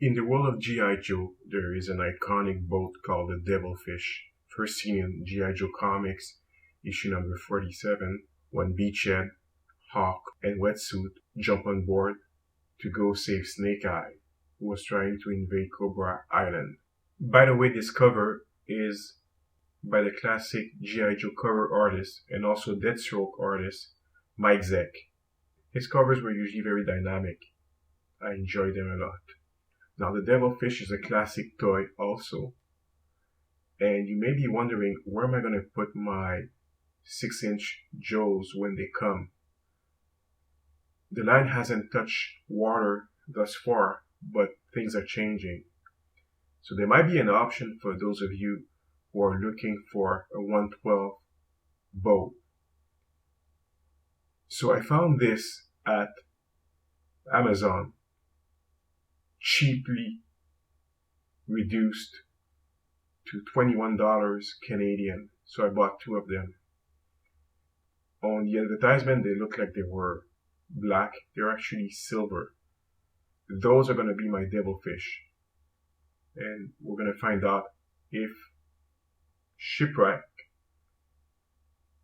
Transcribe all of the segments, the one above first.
In the world of G.I. Joe, there is an iconic boat called the Devilfish, first seen in G.I. Joe Comics, issue number 47, when Beachhead, Hawk, and Wetsuit jump on board to go save Snake Eye, who was trying to invade Cobra Island. By the way, this cover is by the classic G.I. Joe cover artist and also Deathstroke artist, Mike Zeck. His covers were usually very dynamic. I enjoyed them a lot. Now, the Devilfish is a classic toy also, and you may be wondering, where am I going to put my 6-inch Joes when they come? The line hasn't touched water thus far, but things are changing. So there might be an option for those of you who are looking for a 112 boat. So I found this at Amazon, cheaply reduced to $21 Canadian. So I bought 2 of them. On the advertisement, they look like they were black. They're actually silver. Those are going to be my Devilfish. And we're going to find out if Shipwreck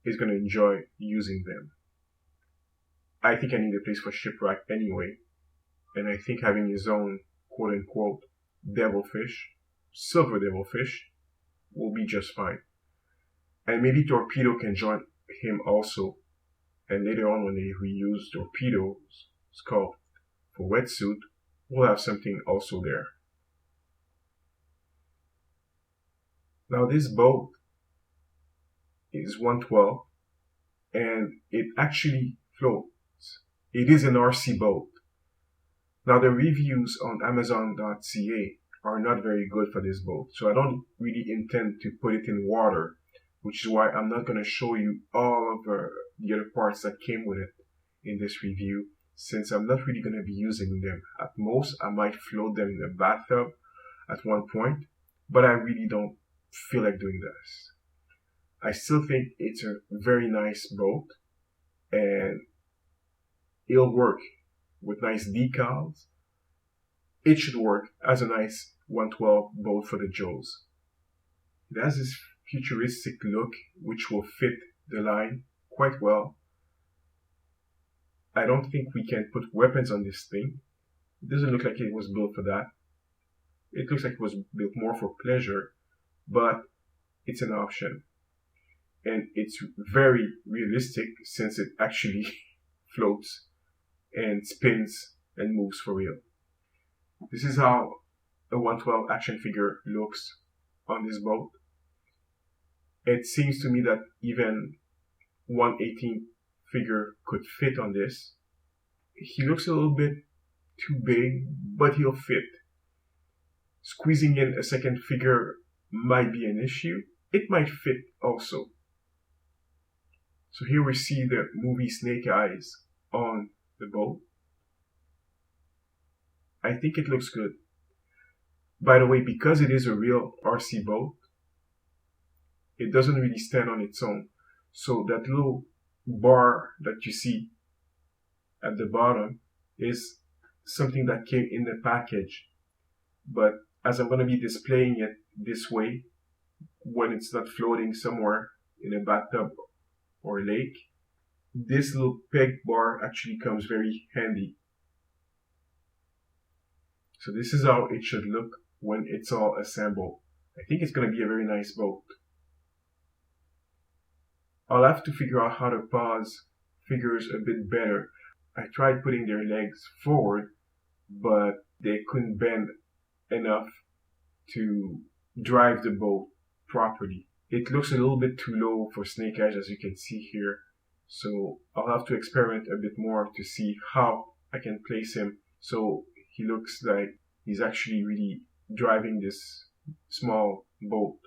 is going to enjoy using them. I think I need a place for Shipwreck anyway. And I think having his own quote-unquote Devilfish, silver Devilfish, will be just fine. And maybe Torpedo can join him also. And later on, when they reuse Torpedo's sculpt for Wetsuit, we'll have something also there. Now, this boat is 112, and it actually floats. It is an RC boat. Now, the reviews on Amazon.ca are not very good for this boat, so I don't really intend to put it in water, which is why I'm not going to show you all of the other parts that came with it in this review, since I'm not really going to be using them. At most, I might float them in the bathtub at one point, but I really don't feel like doing this. I still think it's a very nice boat, and it'll work with nice decals. It should work as a nice 112 boat for the Joes. It has this futuristic look which will fit the line quite well. I don't think we can put weapons on this thing. It doesn't look like it was built for that. It looks like it was built more for pleasure, but it's an option. And it's very realistic since it actually floats and spins and moves for real. This is how a 112 action figure looks on this boat. It seems to me that even 118 figure could fit on this. He looks a little bit too big, but he'll fit. Squeezing in a second figure might be an issue. It might fit also. So here we see the movie Snake Eyes on the boat. I think it looks good. By the way, because it is a real RC boat, it doesn't really stand on its own. So that little bar that you see at the bottom is something that came in the package. But as I'm going to be displaying it this way, when it's not floating somewhere in a bathtub or a lake, this little peg bar actually comes very handy. So this is how it should look when it's all assembled. I think it's going to be a very nice boat. I'll have to figure out how to pause figures a bit better. I tried putting their legs forward, but they couldn't bend enough to drive the boat properly. It looks a little bit too low for Snake Eyes, as you can see here. So I'll have to experiment a bit more to see how I can place him so he looks like he's actually really driving this small boat.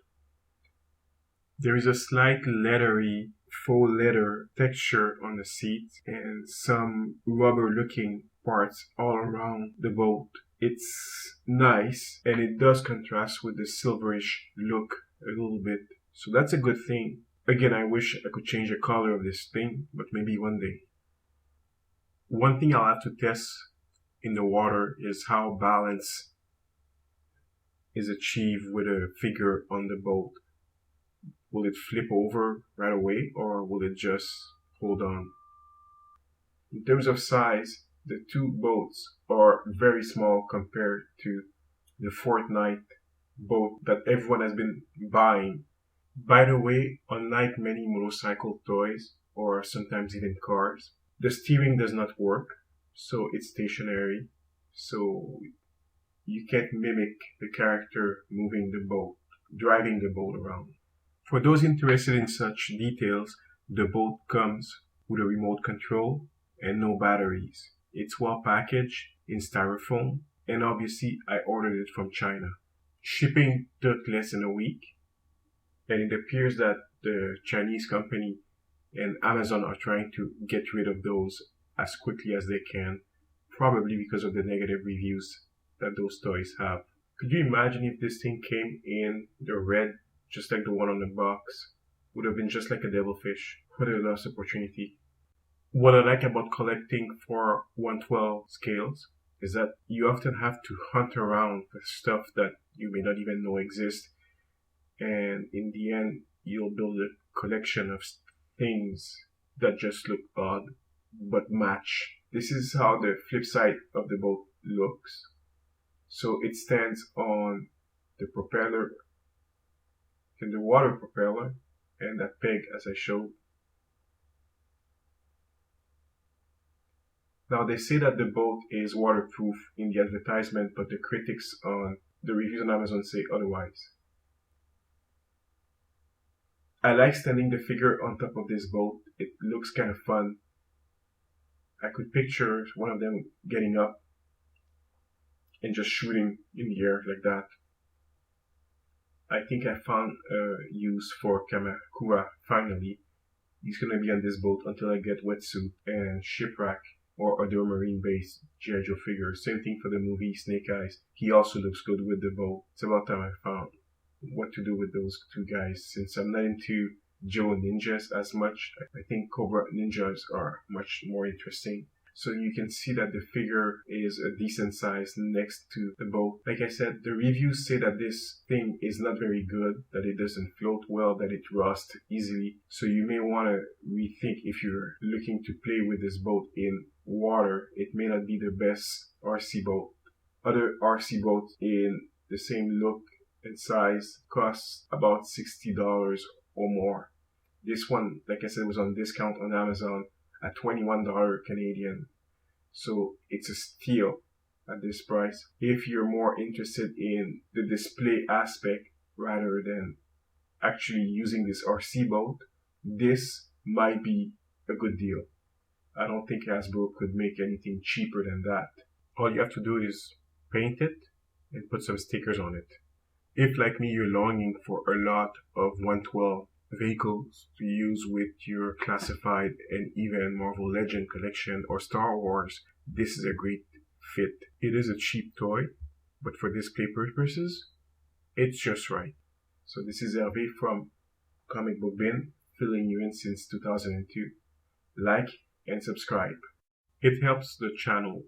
There is a slight leathery, faux leather texture on the seat and some rubber looking parts all around the boat. It's nice and it does contrast with the silverish look a little bit. So that's a good thing. Again, I wish I could change the color of this thing, but maybe one day. One thing I'll have to test in the water is how balanced is achieved with a figure on the boat, will it flip over right away or will it just hold on? In terms of size, the two boats are very small compared to the Fortnite boat that everyone has been buying. By the way, unlike many motorcycle toys or sometimes even cars, the steering does not work, so it's stationary. So you can't mimic the character moving the boat, driving the boat around. For those interested in such details, the boat comes with a remote control and no batteries. It's well packaged in styrofoam, and obviously I ordered it from China. Shipping took less than a week, and it appears that the Chinese company and Amazon are trying to get rid of those as quickly as they can, probably because of the negative reviews that those toys have. Could you imagine if this thing came in the red, just like the one on the box? Would have been just like a devilfish. What a lost opportunity. What I like about collecting for 112 scales is that you often have to hunt around for stuff that you may not even know exists, and in the end you'll build a collection of things that just look odd but match. This is how the flip side of the boat looks. So it stands on the propeller, in the water propeller, and that peg as I showed. Now they say that the boat is waterproof in the advertisement, but the critics on the reviews on Amazon say otherwise. I like standing the figure on top of this boat. It looks kind of fun. I could picture one of them getting up and just shooting in the air like that. I think I found a use for Kamakura finally. He's gonna be on this boat until I get Wetsuit and Shipwreck or other marine based G.I. Joe figures. Same thing for the movie Snake Eyes. He also looks good with the boat. It's about time I found what to do with those two guys. Since I'm not into Joe ninjas as much, I think Cobra ninjas are much more interesting. So you can see that the figure is a decent size next to the boat. Like I said, the reviews say that this thing is not very good, that it doesn't float well, that it rusts easily. So you may want to rethink if you're looking to play with this boat in water. It may not be the best RC boat. Other RC boats in the same look and size cost about $60 or more. This one, like I said, was on discount on Amazon at $21 Canadian. So it's a steal at this price. If you're more interested in the display aspect rather than actually using this RC boat, this might be a good deal. I don't think Hasbro could make anything cheaper than that. All you have to do is paint it and put some stickers on it. If, like me, you're longing for a lot of 112 vehicles to use with your Classified and even Marvel Legend collection or Star Wars, this is a great fit. It is a cheap toy, but for display purposes, it's just right. So this is Hervé from Comic Book Bin, filling you in since 2002. Like and subscribe. It helps the channel